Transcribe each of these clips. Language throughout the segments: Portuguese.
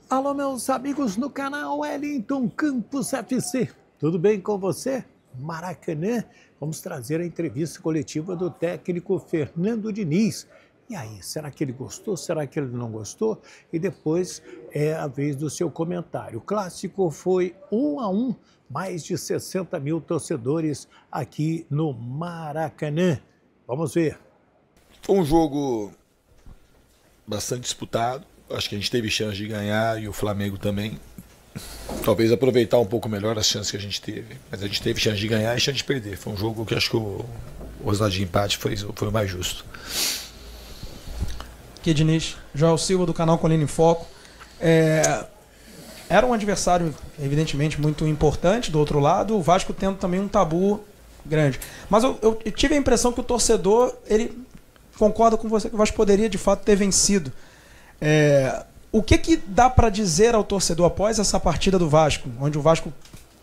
Alô, meus amigos no canal Wellington Campos FC. Tudo bem com você? Maracanã, vamos trazer a entrevista coletiva do técnico Fernando Diniz. E aí, será que ele gostou? Será que ele não gostou? E depois é a vez do seu comentário. O clássico foi 1-1, mais de 60 mil torcedores aqui no Maracanã. Vamos ver. Foi um jogo bastante disputado. Acho que a gente teve chance de ganhar e o Flamengo também. Talvez aproveitar um pouco melhor as chances que a gente teve. Mas a gente teve chance de ganhar e chance de perder. Foi um jogo que acho que o resultado de empate foi o mais justo. Aqui, Diniz. Joel Silva, do canal Colina em Foco. Era um adversário, evidentemente, muito importante do outro lado. O Vasco tendo também um tabu grande. Mas eu tive a impressão que o torcedor, ele concorda com você que o Vasco poderia, de fato, ter vencido. O que dá para dizer ao torcedor após essa partida do Vasco, onde o Vasco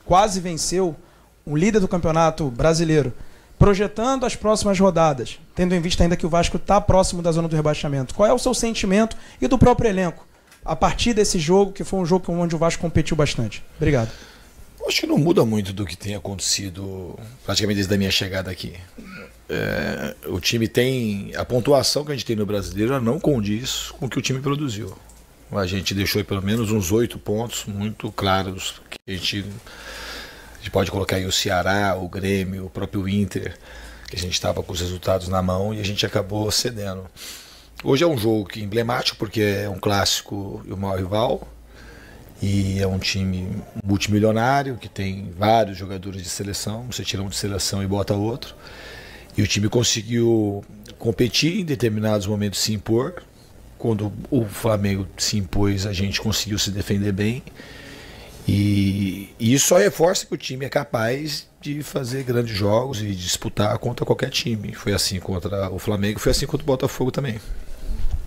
quase venceu o líder do campeonato brasileiro, projetando as próximas rodadas, tendo em vista ainda que o Vasco está próximo da zona do rebaixamento? Qual é o seu sentimento e do próprio elenco a partir desse jogo, que foi um jogo onde o Vasco competiu bastante? Obrigado. Acho que não muda muito do que tem acontecido praticamente desde a minha chegada aqui. O time tem... A pontuação que a gente tem no Brasileiro não condiz com o que o time produziu. A gente deixou pelo menos uns 8 pontos muito claros. Que a gente pode colocar aí o Ceará, o Grêmio, o próprio Inter, que a gente estava com os resultados na mão e a gente acabou cedendo. Hoje é um jogo emblemático porque é um clássico e o maior rival. E é um time multimilionário que tem vários jogadores de seleção. Você tira um de seleção e bota outro. E o time conseguiu competir, em determinados momentos se impor. Quando o Flamengo se impôs, a gente conseguiu se defender bem. E isso só reforça que o time é capaz de fazer grandes jogos e disputar contra qualquer time. Foi assim contra o Flamengo, foi assim contra o Botafogo também.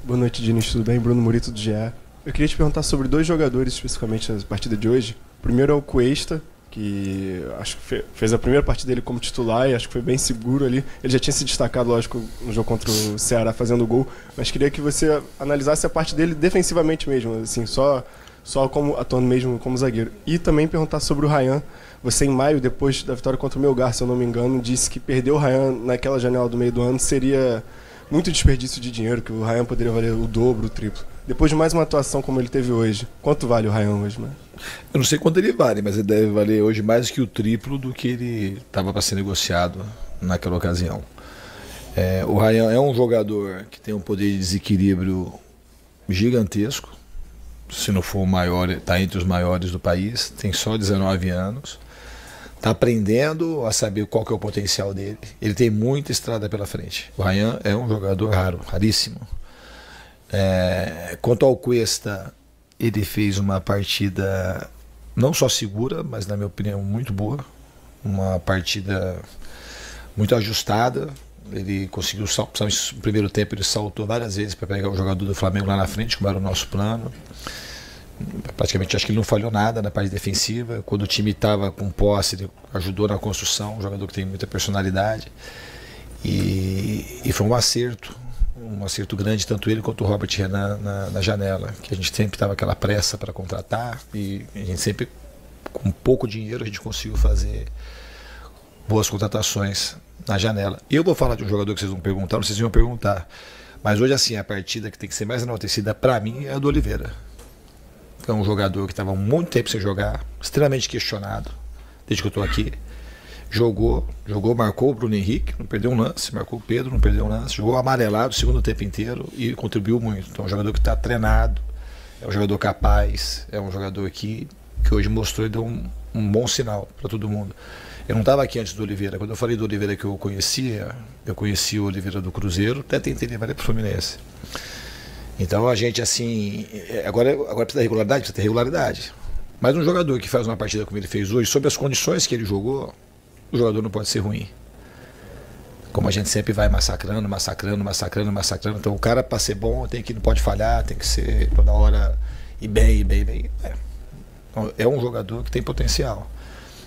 Boa noite, Diniz, tudo bem? Bruno Murito, do GE. Eu queria te perguntar sobre 2 jogadores especificamente na partida de hoje. O primeiro é o Cuesta, que acho que fez a primeira partida dele como titular e acho que foi bem seguro ali. Ele já tinha se destacado, lógico, no jogo contra o Ceará fazendo gol, mas queria que você analisasse a parte dele defensivamente mesmo, assim, só como atuando mesmo como zagueiro. E também perguntar sobre o Ryan. Você, em maio, depois da vitória contra o Melgar, se eu não me engano, disse que perder o Ryan naquela janela do meio do ano seria muito desperdício de dinheiro, que o Ryan poderia valer o dobro, o triplo. Depois de mais uma atuação como ele teve hoje, quanto vale o Ryan hoje, mano? Eu não sei quanto ele vale, mas ele deve valer hoje mais que o triplo do que ele estava para ser negociado naquela ocasião. O Ryan é um jogador que tem um poder de desequilíbrio gigantesco. Se não for o maior, está entre os maiores do país. Tem só 19 anos. Está aprendendo a saber qual que é o potencial dele. Ele tem muita estrada pela frente. O Ryan é um jogador raro, raríssimo. Quanto ao Cuesta, ele fez uma partida não só segura, mas na minha opinião muito boa. Uma partida muito ajustada. Ele conseguiu, no primeiro tempo, ele saltou várias vezes para pegar o jogador do Flamengo lá na frente, como era o nosso plano. Praticamente acho que ele não falhou nada na parte defensiva. Quando o time estava com posse, ele ajudou na construção. Um jogador que tem muita personalidade. E foi um acerto grande, tanto ele quanto o Robert Renan na janela, que a gente sempre estava aquela pressa para contratar e a gente sempre, com pouco dinheiro, a gente conseguiu fazer boas contratações na janela. E eu vou falar de um jogador que vocês vão perguntar, não sei se vão perguntar, mas hoje assim, a partida que tem que ser mais enaltecida para mim é a do Oliveira. É um jogador que estava muito tempo sem jogar, extremamente questionado, desde que eu estou aqui. Jogou, marcou o Bruno Henrique, não perdeu um lance, marcou o Pedro, não perdeu um lance, jogou amarelado o segundo tempo inteiro e contribuiu muito. Então é um jogador que está treinado, é um jogador capaz, é um jogador que hoje mostrou e deu um bom sinal para todo mundo. Eu não estava aqui antes do Oliveira, quando eu falei do Oliveira que eu conheci o Oliveira do Cruzeiro, até tentei levar ele para o Fluminense. Então a gente assim, agora precisa ter regularidade. Mas um jogador que faz uma partida como ele fez hoje, sob as condições que ele jogou, o jogador não pode ser ruim. Como a gente sempre vai massacrando. Então o cara, para ser bom, não pode falhar, tem que ser toda hora ir bem. É um jogador que tem potencial.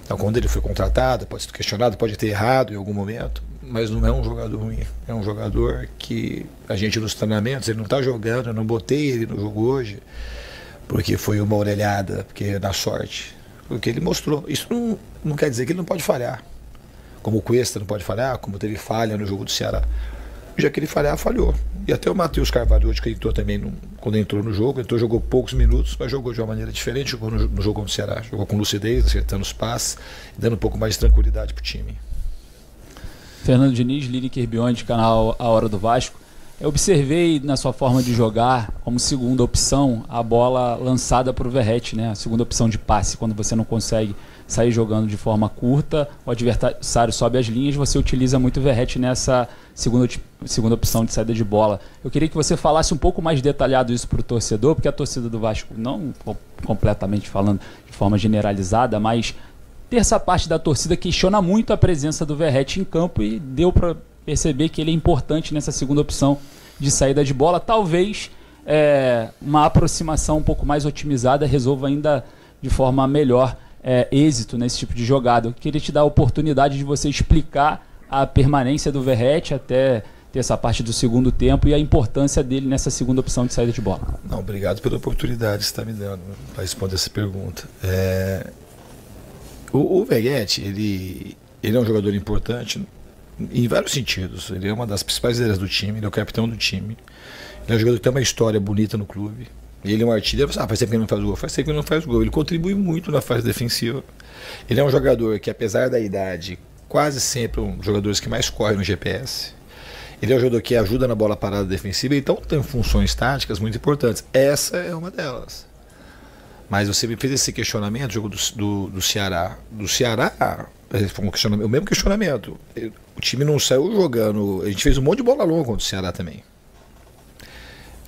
Então quando ele foi contratado, pode ser questionado, pode ter errado em algum momento, mas não é um jogador ruim. É um jogador que a gente nos treinamentos, ele não está jogando, eu não botei ele no jogo hoje porque foi uma orelhada, porque na sorte, porque ele mostrou. Isso não quer dizer que ele não pode falhar, como o Cuesta não pode falhar, como teve falha no jogo do Ceará. Já que ele falhar, falhou. E até o Matheus Carvalho hoje, que entrou também quando entrou no jogo, jogou poucos minutos, mas jogou de uma maneira diferente, jogou no jogo contra o Ceará, jogou com lucidez, acertando os passes, dando um pouco mais de tranquilidade para o time. Fernando Diniz, Lineker Beyond, canal A Hora do Vasco. Eu observei na sua forma de jogar, como segunda opção, a bola lançada para o Verratti, né? A segunda opção de passe, quando você não consegue sair jogando de forma curta, o adversário sobe as linhas, você utiliza muito o Verratti nessa segunda opção de saída de bola. Eu queria que você falasse um pouco mais detalhado isso para o torcedor, porque a torcida do Vasco, não completamente falando de forma generalizada, mas terça parte da torcida questiona muito a presença do Verratti em campo e deu para perceber que ele é importante nessa segunda opção de saída de bola. Talvez uma aproximação um pouco mais otimizada resolva ainda de forma melhor êxito nesse tipo de jogada. Eu queria te dar a oportunidade de você explicar a permanência do Verratti até ter essa parte do segundo tempo e a importância dele nessa segunda opção de saída de bola. Não, obrigado pela oportunidade que você está me dando para responder essa pergunta. O Verratti, ele é um jogador importante em vários sentidos. Ele é uma das principais ideias do time, ele é o capitão do time. Ele é um jogador que tem uma história bonita no clube. Ele é um artilheiro. Faz tempo que ele não faz gol. Faz tempo que ele não faz gol. Ele contribui muito na fase defensiva. Ele é um jogador que, apesar da idade, quase sempre um dos jogadores que mais corre no GPS. Ele é um jogador que ajuda na bola parada defensiva, então tem funções táticas muito importantes. Essa é uma delas. Mas você me fez esse questionamento, jogo do Ceará. Do Ceará, foi o mesmo questionamento. O time não saiu jogando. A gente fez um monte de bola longa contra o Ceará também.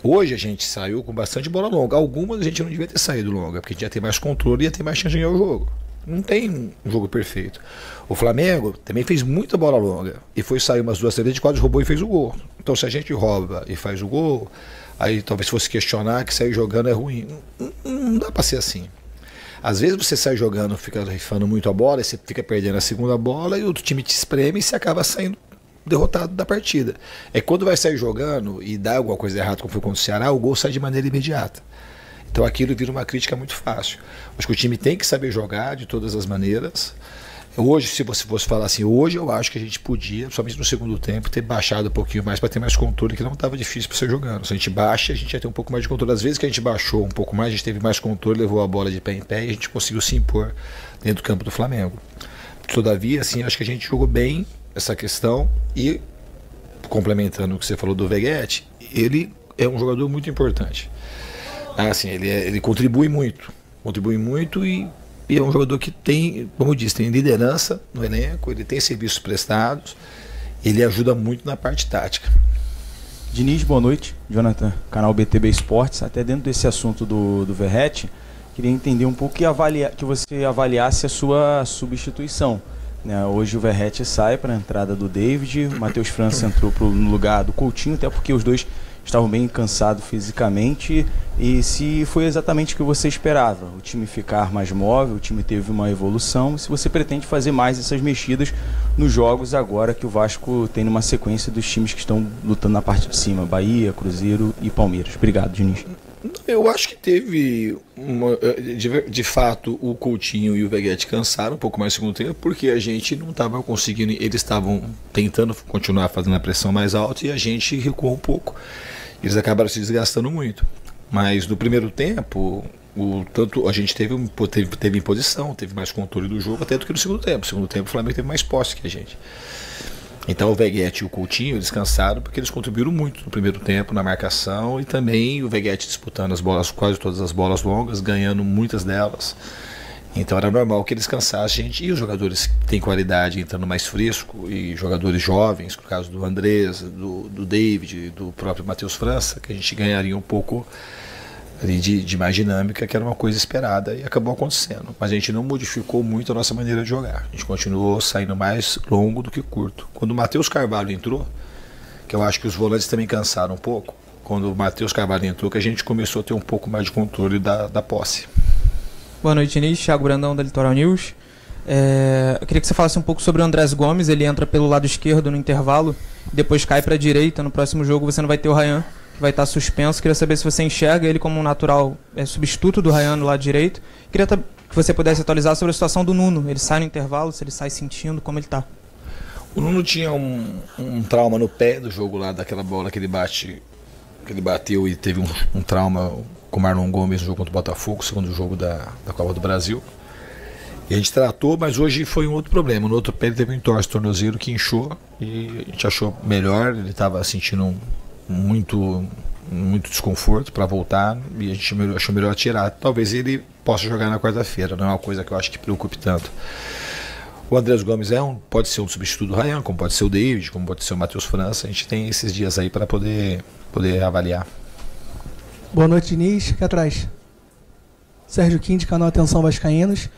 Hoje a gente saiu com bastante bola longa. Algumas a gente não devia ter saído longa, porque a gente ia ter mais controle e ia ter mais chance de ganhar o jogo. Não tem um jogo perfeito. O Flamengo também fez muita bola longa e foi sair umas 2 vezes, quase roubou e fez o gol. Então se a gente rouba e faz o gol, aí talvez fosse questionar que sair jogando é ruim. Não dá pra ser assim. Às vezes você sai jogando, fica rifando muito a bola, e você fica perdendo a segunda bola e o outro time te espreme e você acaba saindo derrotado da partida. É quando vai sair jogando e dá alguma coisa errada, como foi contra o Ceará, o gol sai de maneira imediata. Então aquilo vira uma crítica muito fácil. Acho que o time tem que saber jogar de todas as maneiras. Hoje, se você fosse falar assim, hoje eu acho que a gente podia, somente no segundo tempo, ter baixado um pouquinho mais para ter mais controle, que não estava difícil para ser jogando. Se a gente baixa, a gente ia ter um pouco mais de controle. Às vezes que a gente baixou um pouco mais, a gente teve mais controle, levou a bola de pé em pé e a gente conseguiu se impor dentro do campo do Flamengo. Todavia, assim, acho que a gente jogou bem essa questão e, complementando o que você falou do Verratti, ele é um jogador muito importante. Assim, ele contribui muito e é um jogador que tem, como eu disse, tem liderança no elenco, ele tem serviços prestados, ele ajuda muito na parte tática. Diniz, boa noite. Jonathan, canal BTB Esportes. Até dentro desse assunto do Verratti, queria entender um pouco que você avaliasse a sua substituição. Hoje o Verratti sai para a entrada do David, o Matheus França entrou no lugar do Coutinho, até porque os dois estavam bem cansados fisicamente, e se foi exatamente o que você esperava, o time ficar mais móvel, o time teve uma evolução, se você pretende fazer mais essas mexidas nos jogos agora que o Vasco tem numa sequência dos times que estão lutando na parte de cima, Bahia, Cruzeiro e Palmeiras. Obrigado, Diniz. Eu acho que teve, de fato, o Coutinho e o Verratti cansaram um pouco mais no segundo tempo, porque a gente não estava conseguindo, eles estavam tentando continuar fazendo a pressão mais alta e a gente recuou um pouco. Eles acabaram se desgastando muito. Mas no primeiro tempo, tanto a gente teve imposição, teve mais controle do jogo até do que no segundo tempo. No segundo tempo o Flamengo teve mais posse que a gente. Então o Verratti e o Coutinho descansaram porque eles contribuíram muito no primeiro tempo na marcação, e também o Verratti disputando as bolas, quase todas as bolas longas, ganhando muitas delas. Então era normal que eles cansassem a gente, e os jogadores que têm qualidade entrando mais fresco, e jogadores jovens, no caso do Andrés, do David, do próprio Matheus França, que a gente ganharia um pouco ali de mais dinâmica, que era uma coisa esperada e acabou acontecendo. Mas a gente não modificou muito a nossa maneira de jogar, a gente continuou saindo mais longo do que curto. Quando o Matheus Carvalho entrou, que eu acho que os volantes também cansaram um pouco, quando o Matheus Carvalho entrou, que a gente começou a ter um pouco mais de controle da posse. Boa noite, Diniz. Thiago Brandão, da Litoral News. Eu queria que você falasse um pouco sobre o Andrés Gomes. Ele entra pelo lado esquerdo no intervalo, depois cai para a direita. No próximo jogo você não vai ter o Ryan. que vai estar suspenso. Queria saber se você enxerga ele como um natural substituto do Ryan do lado direito. Queria que você pudesse atualizar sobre a situação do Nuno. Ele sai no intervalo, se ele sai sentindo, como ele está. O Nuno tinha um trauma no pé do jogo lá, daquela bola que ele bateu e teve um trauma com o Marlon Gomes no jogo contra o Botafogo, segundo jogo da Copa do Brasil. E a gente tratou, mas hoje foi um outro problema. No outro pé ele teve um entorse de tornozelo que inchou e a gente achou melhor. Ele estava sentindo muito desconforto para voltar e a gente achou melhor tirar. Talvez ele possa jogar na quarta-feira, não é uma coisa que eu acho que preocupe tanto. O Andrés Gomes pode ser um substituto do Ryan, como pode ser o David, como pode ser o Matheus França. A gente tem esses dias aí para poder avaliar. Boa noite, Diniz. Aqui atrás. Sérgio Quinde, canal Atenção Vascaínos.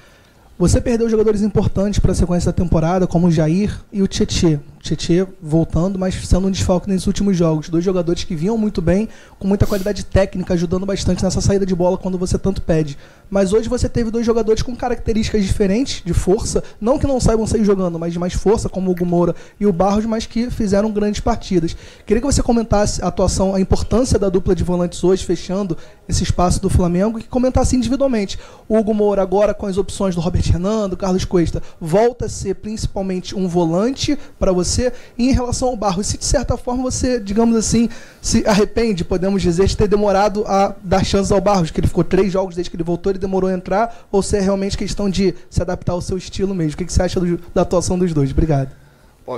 Você perdeu jogadores importantes para a sequência da temporada, como o Jair e o Tietê. O Tietê voltando, mas sendo um desfalque nesses últimos jogos. 2 jogadores que vinham muito bem, com muita qualidade técnica, ajudando bastante nessa saída de bola quando você tanto pede. Mas hoje você teve 2 jogadores com características diferentes, de força, não que não saibam sair jogando, mas de mais força, como o Hugo Moura e o Barros, mas que fizeram grandes partidas. Queria que você comentasse a atuação, a importância da dupla de volantes hoje, fechando esse espaço do Flamengo, e que comentasse individualmente. O Hugo Moura agora com as opções do Robert Renan, do Carlos Cuesta, volta a ser principalmente um volante para você. E em relação ao Barros, se de certa forma você, digamos assim, se arrepende, podemos dizer, de ter demorado a dar chance ao Barros, que ele ficou 3 jogos desde que ele voltou, ele demorou a entrar, ou se é realmente questão de se adaptar ao seu estilo mesmo? O que você acha da atuação dos dois? Obrigado.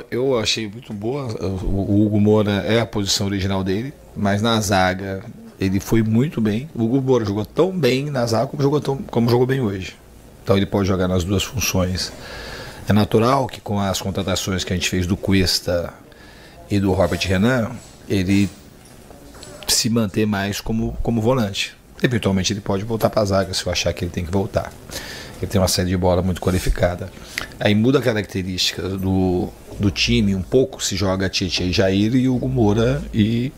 Eu achei muito boa. O Hugo Moura é a posição original dele, mas na zaga ele foi muito bem. O Hugo Moura jogou tão bem na zaga como jogou bem hoje. Então ele pode jogar nas 2 funções. É natural que com as contratações que a gente fez do Cuesta e do Robert Renan, ele se manter mais como volante. Eventualmente ele pode voltar para a zaga se eu achar que ele tem que voltar. Ele tem uma série de bola muito qualificada. Aí muda a característica do time um pouco, se joga Tietê e Jair e Hugo Moura e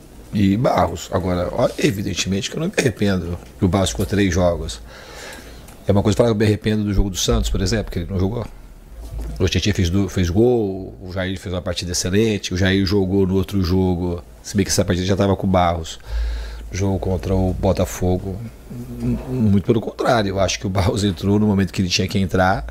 Barros. Agora, evidentemente que eu não me arrependo que o Barros ficou 3 jogos. É uma coisa falar que eu me arrependo do jogo do Santos, por exemplo, que ele não jogou. O Tietê fez gol, o Jair fez uma partida excelente, o Jair jogou no outro jogo, se bem que essa partida já estava com o Barros, jogo contra o Botafogo. Muito pelo contrário, eu acho que o Barros entrou no momento que ele tinha que entrar,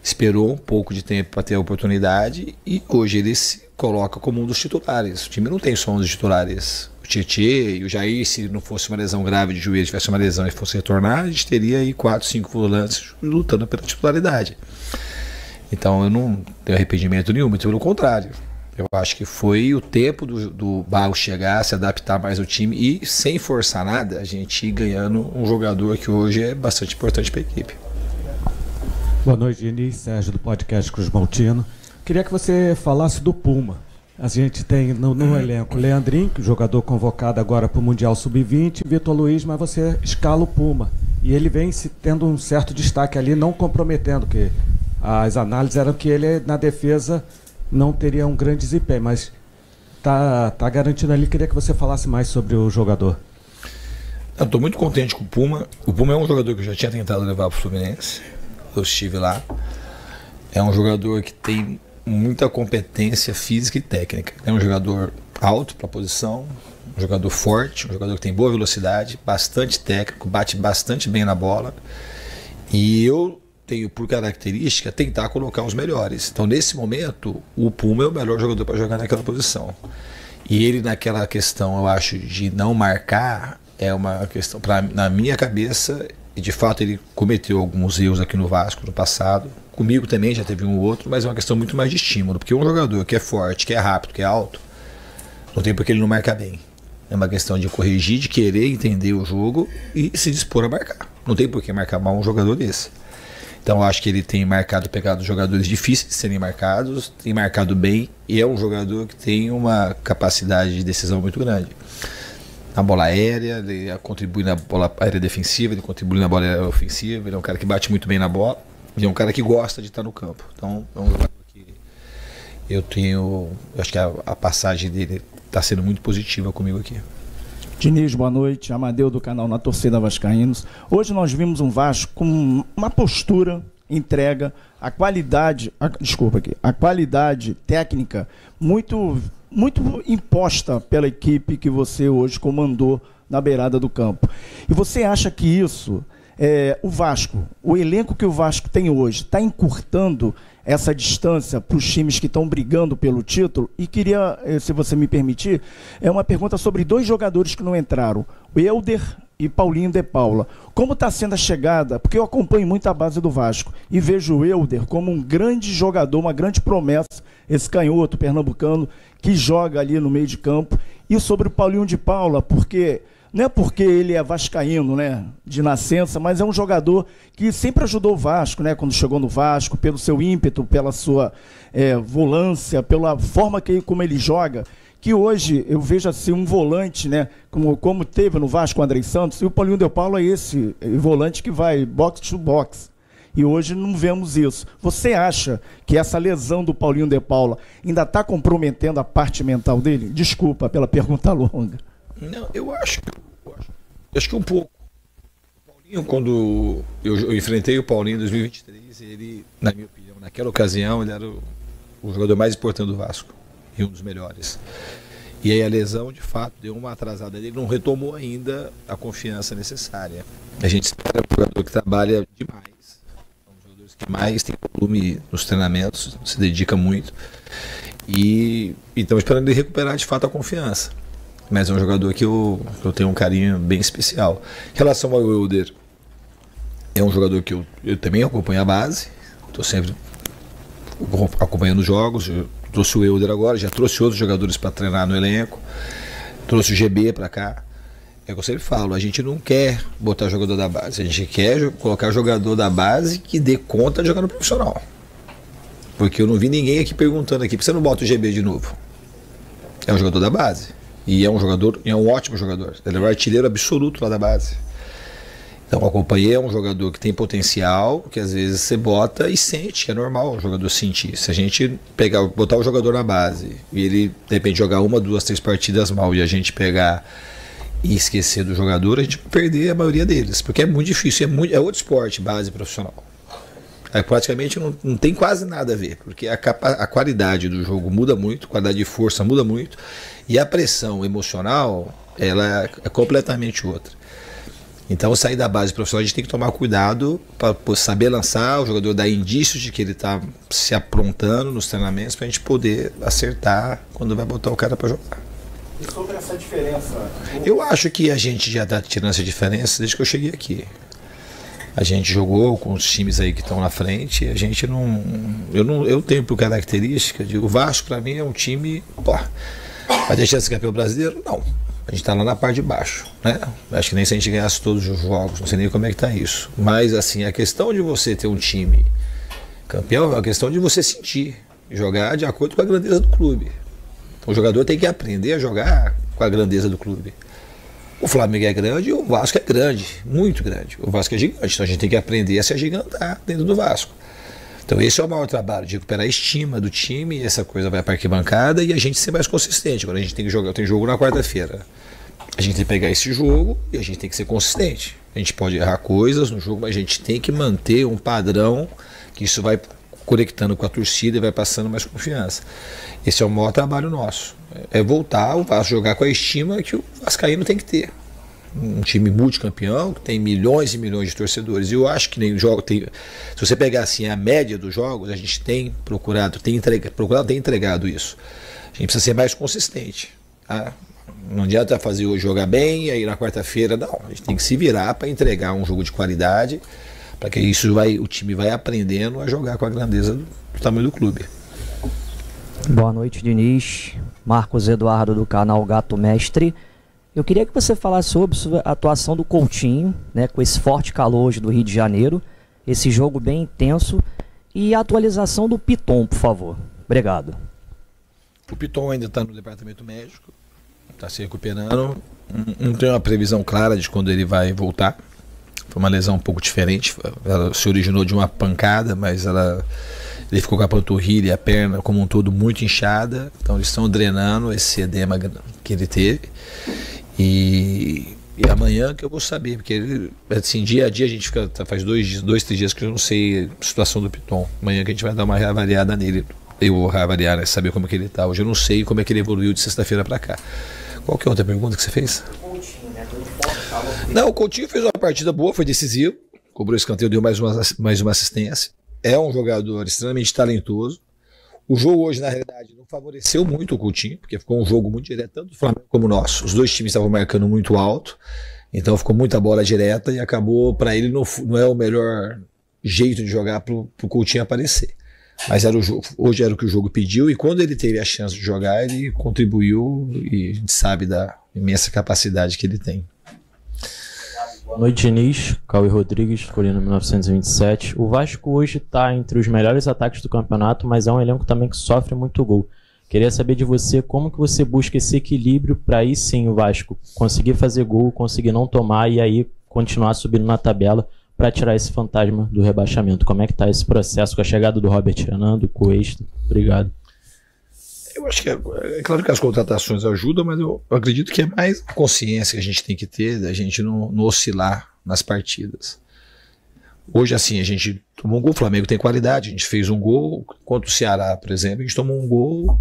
esperou um pouco de tempo para ter a oportunidade e hoje ele se coloca como um dos titulares. O time não tem só um dos titulares. O Tietê e o Jair, se não fosse uma lesão grave de joelho, tivesse uma lesão e fosse retornar, a gente teria aí 4, 5 volantes lutando pela titularidade. Então eu não tenho arrependimento nenhum, muito pelo contrário. Eu acho que foi o tempo do Barros chegar, se adaptar mais ao time e, sem forçar nada, a gente ir ganhando um jogador que hoje é bastante importante para a equipe. Boa noite, Diniz, Sérgio do podcast Cruz Maltino. Queria que você falasse do Puma. A gente tem no elenco Leandrinho, jogador convocado agora para o Mundial Sub-20, Vitor Luiz, mas você escala o Puma. E ele vem tendo um certo destaque ali, não comprometendo, que as análises eram que ele na defesa não teria um grande desempenho, mas tá garantindo ali. Queria que você falasse mais sobre o jogador. Eu estou muito contente com o Puma. O Puma é um jogador que eu já tinha tentado levar para o Fluminense. Eu estive lá. É um jogador que tem muita competência física e técnica. É um jogador alto para a posição, um jogador forte, um jogador que tem boa velocidade, bastante técnico, bate bastante bem na bola. E eu tenho por característica tentar colocar os melhores. Então nesse momento o Puma é o melhor jogador para jogar naquela posição. E ele naquela questão, eu acho, de não marcar, é uma questão, na minha cabeça, e de fato ele cometeu alguns erros aqui no Vasco no passado. Comigo também já teve um ou outro, mas é uma questão muito mais de estímulo, porque um jogador que é forte, que é rápido, que é alto, não tem por que ele não marcar bem. É uma questão de corrigir, de querer entender o jogo e se dispor a marcar. Não tem por que marcar mal um jogador desse. Então eu acho que ele tem pegado jogadores difíceis de serem marcados, tem marcado bem e é um jogador que tem uma capacidade de decisão muito grande. Na bola aérea, ele contribui na bola aérea defensiva, ele contribui na bola aérea ofensiva, ele é um cara que bate muito bem na bola. E é um cara que gosta de estar no campo. Então é um jogador que eu acho que a passagem dele está sendo muito positiva comigo aqui. Diniz, boa noite. Amadeu do canal Na Torcida Vascaínos. Hoje nós vimos um Vasco com uma postura, entrega, a qualidade técnica muito muito imposta pela equipe que você hoje comandou na beirada do campo. E você acha que isso, o Vasco, o elenco que o Vasco tem hoje, está encurtando essa distância para os times que estão brigando pelo título? E queria, se você me permitir, uma pergunta sobre 2 jogadores que não entraram, o Helder e Paulinho de Paula. Como está sendo a chegada? Porque eu acompanho muito a base do Vasco e vejo o Helder como um grande jogador, uma grande promessa, esse canhoto pernambucano que joga ali no meio de campo. E sobre o Paulinho de Paula, porque não é porque ele é vascaíno, né, de nascença, mas é um jogador que sempre ajudou o Vasco, né, quando chegou no Vasco, pelo seu ímpeto, pela sua volância, pela forma como ele joga, que hoje eu vejo assim um volante, né, como teve no Vasco o Andrei Santos, e o Paulinho de Paula é esse volante que vai box to box. E hoje não vemos isso. Você acha que essa lesão do Paulinho de Paula ainda está comprometendo a parte mental dele? Desculpa pela pergunta longa. Não, eu acho que um pouco. O Paulinho, quando eu enfrentei o Paulinho em 2023, ele, na minha opinião, naquela ocasião, ele era o jogador mais importante do Vasco e um dos melhores. E aí a lesão, de fato, deu uma atrasada. Ele não retomou ainda a confiança necessária. A gente espera um jogador que trabalha demais. É um dos jogadores que mais tem volume nos treinamentos, se dedica muito. E estamos esperando ele recuperar, de fato, a confiança. Mas é um jogador que eu tenho um carinho bem especial. Em relação ao Helder, é um jogador que eu também acompanho a base, estou sempre acompanhando os jogos. Eu trouxe o Helder agora, já trouxe outros jogadores para treinar no elenco, trouxe o GB para cá. É o que eu sempre falo, a gente não quer botar jogador da base, a gente quer colocar jogador da base que dê conta de jogar no profissional. Porque eu não vi ninguém aqui perguntando aqui, por que você não bota o GB de novo? É um jogador da base. E é um jogador, é um ótimo jogador. Ele é o artilheiro absoluto lá da base. Então acompanhei, é um jogador que tem potencial, que às vezes você bota e sente, é normal o jogador sentir. Se a gente botar o jogador na base e ele de repente jogar 1, 2, 3 partidas mal e a gente pegar e esquecer do jogador, a gente vai perder a maioria deles. Porque é muito difícil, é outro esporte, base profissional. Aí praticamente não tem quase nada a ver, porque a qualidade do jogo muda muito, a qualidade de força muda muito, e a pressão emocional ela é completamente outra. Então, sair da base profissional, a gente tem que tomar cuidado para saber lançar, o jogador dar indícios de que ele está se aprontando nos treinamentos, para a gente poder acertar quando vai botar o cara para jogar. E sobre essa diferença? Eu acho que a gente já está tirando essa diferença desde que eu cheguei aqui. A gente jogou com os times aí que estão na frente, a gente eu tenho por característica, o Vasco para mim é um time, vai deixar de ser campeão brasileiro? Não, a gente está lá na parte de baixo, né? Acho que nem se a gente ganhasse todos os jogos, não sei nem como é que está isso, mas assim, a questão de você ter um time campeão é a questão de você sentir, jogar de acordo com a grandeza do clube. O jogador tem que aprender a jogar com a grandeza do clube. O Flamengo é grande e o Vasco é grande, muito grande. O Vasco é gigante, então a gente tem que aprender a se agigantar dentro do Vasco. Então esse é o maior trabalho, de recuperar a estima do time, e essa coisa vai para a arquibancada e a gente ser mais consistente. Agora a gente tem que jogar, tem jogo na quarta-feira. A gente tem que pegar esse jogo e a gente tem que ser consistente. A gente pode errar coisas no jogo, mas a gente tem que manter um padrão que isso vai conectando com a torcida e vai passando mais confiança. Esse é o maior trabalho nosso. É voltar o Vasco jogar com a estima que o vascaíno tem que ter. Um time multicampeão que tem milhões e milhões de torcedores. E eu acho que nem jogo tem. Se você pegar assim a média dos jogos, a gente tem procurado, tem entregado isso. A gente precisa ser mais consistente. Tá? Não adianta fazer hoje jogar bem, aí na quarta-feira, não. A gente tem que se virar para entregar um jogo de qualidade, para que o time vai aprendendo a jogar com a grandeza do tamanho do clube. Boa noite, Diniz. Marcos Eduardo do canal Gato Mestre. Eu queria que você falasse sobre a atuação do Coutinho, né, com esse forte calor hoje do Rio de Janeiro, esse jogo bem intenso, e a atualização do Piton, por favor. Obrigado. O Piton ainda está no departamento médico, está se recuperando, não tem uma previsão clara de quando ele vai voltar. Foi uma lesão um pouco diferente, ela se originou de uma pancada, mas ele ficou com a panturrilha e a perna como um todo muito inchada, então eles estão drenando esse edema que ele teve. E amanhã que eu vou saber, porque ele, assim, dia a dia a gente fica, faz 2, 3 dias que eu não sei a situação do Piton. Amanhã que a gente vai dar uma reavaliada nele. eu avaliar, né, saber como é que ele tá. Hoje eu não sei como é que ele evoluiu de sexta-feira para cá. Qual que é a outra pergunta que você fez? Não, o Coutinho fez uma partida boa, foi decisivo, cobrou escanteio, deu mais uma assistência. É um jogador extremamente talentoso. O jogo hoje, na realidade, não favoreceu muito o Coutinho, porque ficou um jogo muito direto, tanto do Flamengo como o nosso. Os dois times estavam marcando muito alto, então ficou muita bola direta e acabou, para ele, não é o melhor jeito de jogar para o Coutinho aparecer. Mas era hoje era o que o jogo pediu, e quando ele teve a chance de jogar, ele contribuiu, e a gente sabe da imensa capacidade que ele tem. Boa noite, Diniz. Cauê Rodrigues, Colina 1927. O Vasco hoje está entre os melhores ataques do campeonato, mas é um elenco também que sofre muito gol. Queria saber de você como que você busca esse equilíbrio para aí sim o Vasco conseguir fazer gol, conseguir não tomar e aí continuar subindo na tabela para tirar esse fantasma do rebaixamento. Como é que está esse processo com a chegada do Robert Fernando, Cuesta? Obrigado. Eu acho que é claro que as contratações ajudam, mas eu acredito que é mais consciência que a gente tem que ter da gente não oscilar nas partidas. Hoje, assim, a gente tomou um gol, o Flamengo tem qualidade, a gente fez um gol contra o Ceará, por exemplo, a gente tomou um gol,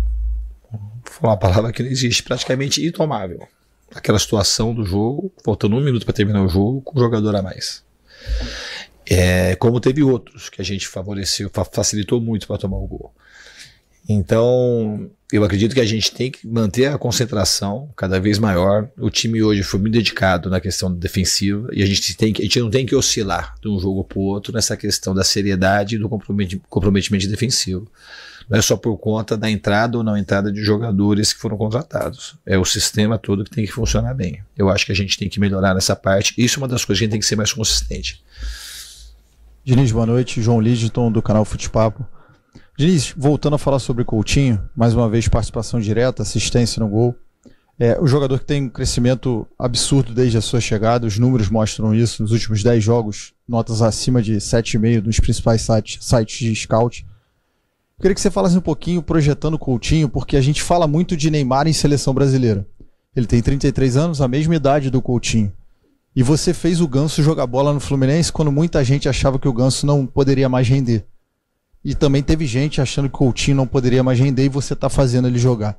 vou falar uma palavra que não existe, praticamente intomável. Aquela situação do jogo, faltando 1 minuto para terminar o jogo, com um jogador a mais. Como teve outros que a gente favoreceu, facilitou muito para tomar o gol. Então, eu acredito que a gente tem que manter a concentração cada vez maior. O time hoje foi muito dedicado na questão defensiva e a gente não tem que oscilar de um jogo para o outro nessa questão da seriedade e do comprometimento defensivo. Não é só por conta da entrada ou não entrada de jogadores que foram contratados. É o sistema todo que tem que funcionar bem. Eu acho que a gente tem que melhorar nessa parte. Isso é uma das coisas que a gente tem que ser mais consistente. Diniz, boa noite. João Lidton, do canal Futepapo. Diniz, voltando a falar sobre Coutinho, mais uma vez participação direta, assistência no gol. O jogador que tem um crescimento absurdo desde a sua chegada, os números mostram isso, nos últimos 10 jogos, notas acima de 7,5 dos principais sites de scout. Eu queria que você falasse um pouquinho projetando o Coutinho, porque a gente fala muito de Neymar em seleção brasileira. Ele tem 33 anos, a mesma idade do Coutinho. E você fez o Ganso jogar bola no Fluminense quando muita gente achava que o Ganso não poderia mais render. E também teve gente achando que o Coutinho não poderia mais render e você está fazendo ele jogar.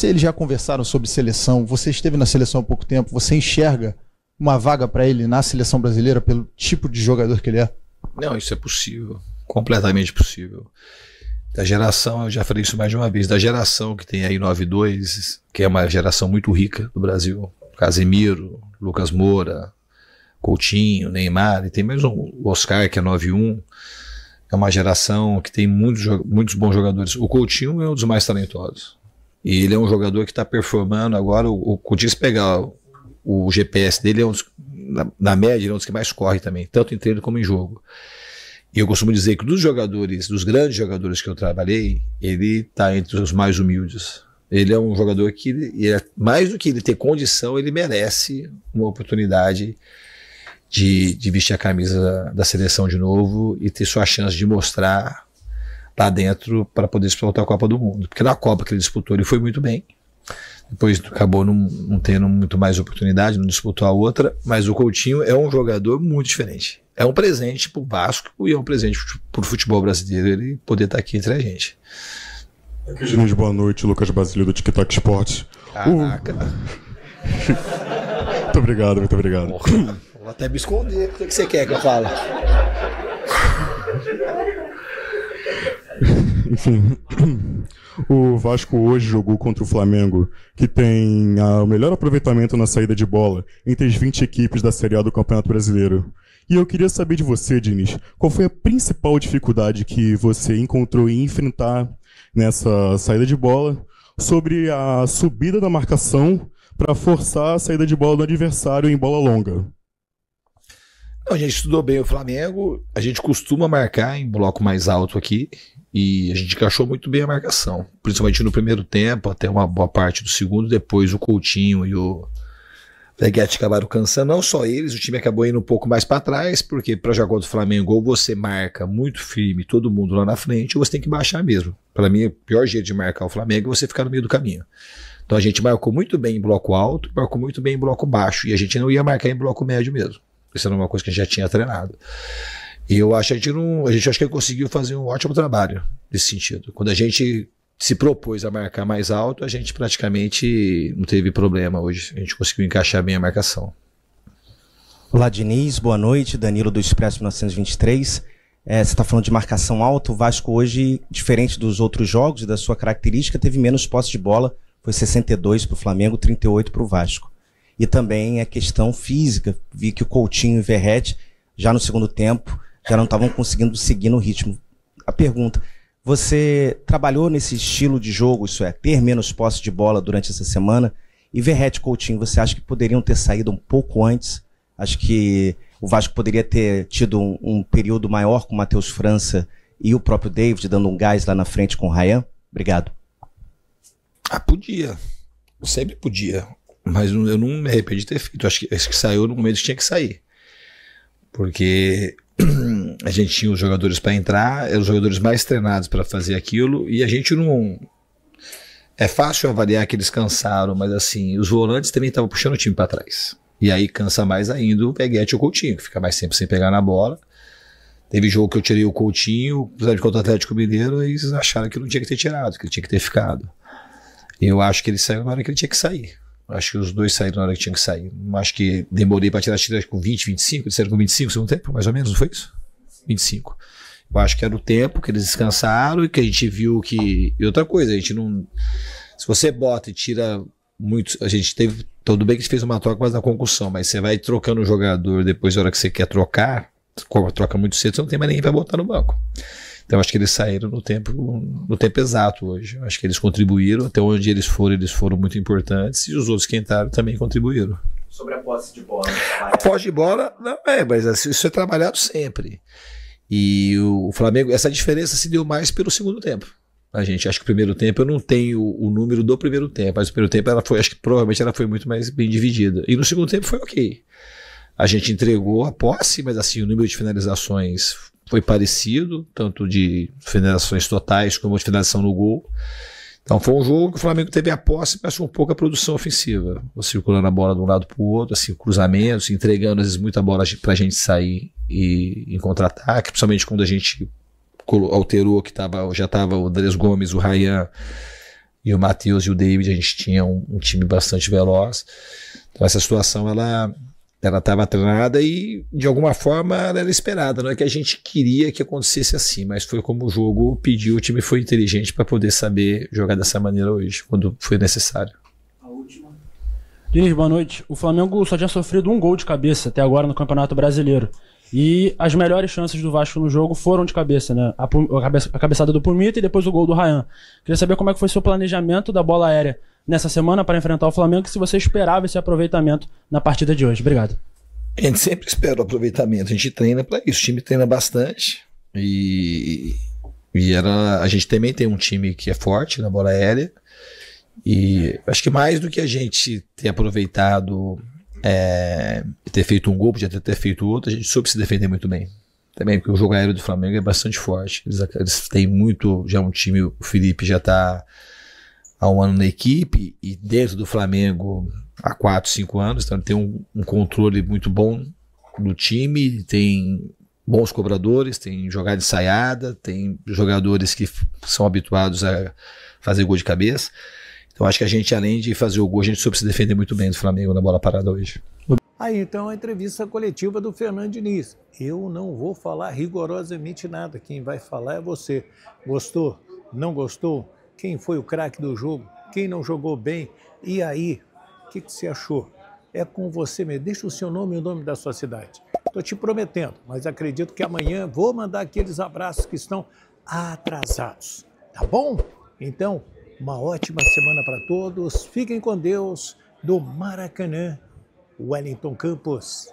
Eles já conversaram sobre seleção, você esteve na seleção há pouco tempo, você enxerga uma vaga para ele na seleção brasileira pelo tipo de jogador que ele é? Não, isso é possível, completamente possível. Da geração, eu já falei isso mais de uma vez, da geração que tem aí 9-2, que é uma geração muito rica do Brasil, Casemiro, Lucas Moura, Coutinho, Neymar, e tem mais o Oscar, que é 9-1. É uma geração que tem muitos bons jogadores. O Coutinho é um dos mais talentosos. E ele é um jogador que está performando agora. O Coutinho, se pegar o GPS dele, na média, ele é um dos que mais corre também, tanto em treino como em jogo. E eu costumo dizer que dos grandes jogadores que eu trabalhei, ele está entre os mais humildes. Ele é um jogador que, mais do que ele ter condição, ele merece uma oportunidade de vestir a camisa da seleção de novo e ter sua chance de mostrar lá dentro para poder disputar a Copa do Mundo. Porque na Copa que ele disputou, ele foi muito bem. Depois acabou não tendo muito mais oportunidade, não disputou a outra, mas o Coutinho é um jogador muito diferente. É um presente para o Vasco e é um presente para o futebol brasileiro ele poder estar aqui entre a gente. Diniz, boa noite, Lucas Basílio do TikTok Esportes. Caraca. Muito obrigado, muito obrigado. Vou até me esconder. O que você quer que eu fale? Enfim, o Vasco hoje jogou contra o Flamengo, que tem o melhor aproveitamento na saída de bola entre as 20 equipes da Série A do Campeonato Brasileiro. E eu queria saber de você, Diniz, qual foi a principal dificuldade que você encontrou em enfrentar nessa saída de bola sobre a subida da marcação para forçar a saída de bola do adversário em bola longa? A gente estudou bem o Flamengo, a gente costuma marcar em bloco mais alto aqui e a gente encaixou muito bem a marcação, principalmente no primeiro tempo, até uma boa parte do segundo. Depois o Coutinho e o Veguete acabaram cansando, não só eles, o time acabou indo um pouco mais para trás, porque para jogar contra o Flamengo ou você marca muito firme todo mundo lá na frente ou você tem que baixar mesmo. Para mim, o pior jeito de marcar o Flamengo é você ficar no meio do caminho. Então a gente marcou muito bem em bloco alto, marcou muito bem em bloco baixo e a gente não ia marcar em bloco médio mesmo. Isso era uma coisa que a gente já tinha treinado. E eu acho que a gente acho que ele conseguiu fazer um ótimo trabalho nesse sentido. Quando a gente se propôs a marcar mais alto, a gente praticamente não teve problema hoje. A gente conseguiu encaixar bem a marcação. Olá, Diniz. Boa noite. Danilo do Expresso 1923. Você está falando de marcação alta. O Vasco hoje, diferente dos outros jogos e da sua característica, teve menos posse de bola. Foi 62 para o Flamengo, 38 para o Vasco. E também a questão física. Vi que o Coutinho e o Verratti, já no segundo tempo, já não estavam conseguindo seguir no ritmo. A pergunta, você trabalhou nesse estilo de jogo, isso é, ter menos posse de bola durante essa semana? E Verratti e Coutinho, você acha que poderiam ter saído um pouco antes? Acho que o Vasco poderia ter tido um período maior com o Matheus França e o próprio David dando um gás lá na frente com o Ryan? Obrigado. Podia. Sempre podia. Mas eu não me arrependi de ter feito. Acho que esse que saiu no momento que tinha que sair. Porque a gente tinha os jogadores para entrar, eram os jogadores mais treinados para fazer aquilo, e a gente não... É fácil avaliar que eles cansaram, mas assim, os volantes também estavam puxando o time para trás. E aí cansa mais ainda o Peguete ou o Coutinho, que fica mais tempo sem pegar na bola. Teve jogo que eu tirei o Coutinho, contra o Atlético Mineiro, e eles acharam que não tinha que ter tirado, que ele tinha que ter ficado. E eu acho que ele saiu na hora que ele tinha que sair. Acho que os dois saíram na hora que tinha que sair. Acho que demorei para tirar a tira com 20, 25, eles saíram com 25 no segundo tempo, mais ou menos, não foi isso? 25. Eu acho que era o tempo que eles descansaram e que a gente viu que... E outra coisa, a gente não... Se você bota e tira muito... A gente teve... Tudo bem que a gente fez uma troca, mas na concussão, mas você vai trocando o jogador depois da hora que você quer trocar, troca muito cedo, você não tem mais ninguém para botar no banco. Então acho que eles saíram no tempo exato hoje. Acho que eles contribuíram, até onde eles foram muito importantes, e os outros que entraram também contribuíram. Sobre a posse de bola. A posse de bola, não mas isso é trabalhado sempre. E o Flamengo, essa diferença se deu mais pelo segundo tempo. A gente, acho que o primeiro tempo, eu não tenho o número do primeiro tempo, mas o primeiro tempo ela foi, acho que provavelmente ela foi muito mais bem dividida. E no segundo tempo foi ok. A gente entregou a posse, mas assim, o número de finalizações foi parecido, tanto de finalizações totais como de finalização no gol. Então foi um jogo que o Flamengo teve a posse, mas com pouca produção ofensiva. Circulando a bola de um lado para o outro, assim, cruzamentos, entregando às vezes muita bola para a gente sair e em contra-ataque, principalmente quando a gente alterou, que já estava o Andrés Gomes, o Ryan e o Matheus e o David, a gente tinha um time bastante veloz. Então essa situação, ela estava treinada e, de alguma forma, ela era esperada. Não é que a gente queria que acontecesse assim, mas foi como o jogo pediu. O time foi inteligente para poder saber jogar dessa maneira hoje, quando foi necessário. Diniz, boa noite. O Flamengo só tinha sofrido um gol de cabeça até agora no Campeonato Brasileiro. E as melhores chances do Vasco no jogo foram de cabeça, né? A cabeçada do Pumita e depois o gol do Ryan. Queria saber como é que foi seu planejamento da bola aérea nessa semana para enfrentar o Flamengo e se você esperava esse aproveitamento na partida de hoje. Obrigado. A gente sempre espera o aproveitamento, a gente treina para isso, o time treina bastante e a gente também tem um time que é forte na bola aérea e acho que mais do que a gente ter aproveitado ter feito um gol, podia ter feito outro, a gente soube se defender muito bem. Também porque o jogo aéreo do Flamengo é bastante forte, eles têm muito, já um time, o Felipe já está há um ano na equipe e dentro do Flamengo há 4, 5 anos, então tem um controle muito bom do time, tem bons cobradores, tem jogada ensaiada, tem jogadores que são habituados a fazer gol de cabeça. Então acho que a gente, além de fazer o gol, a gente soube se defender muito bem do Flamengo na bola parada hoje. Aí então a entrevista coletiva do Fernando Diniz. Eu não vou falar rigorosamente nada, quem vai falar é você. Gostou? Não gostou? Quem foi o craque do jogo? Quem não jogou bem? E aí, o que você achou? É com você mesmo. Deixa o seu nome e o nome da sua cidade. Estou te prometendo, mas acredito que amanhã vou mandar aqueles abraços que estão atrasados. Tá bom? Então, uma ótima semana para todos. Fiquem com Deus. Do Maracanã, Wellington Campos.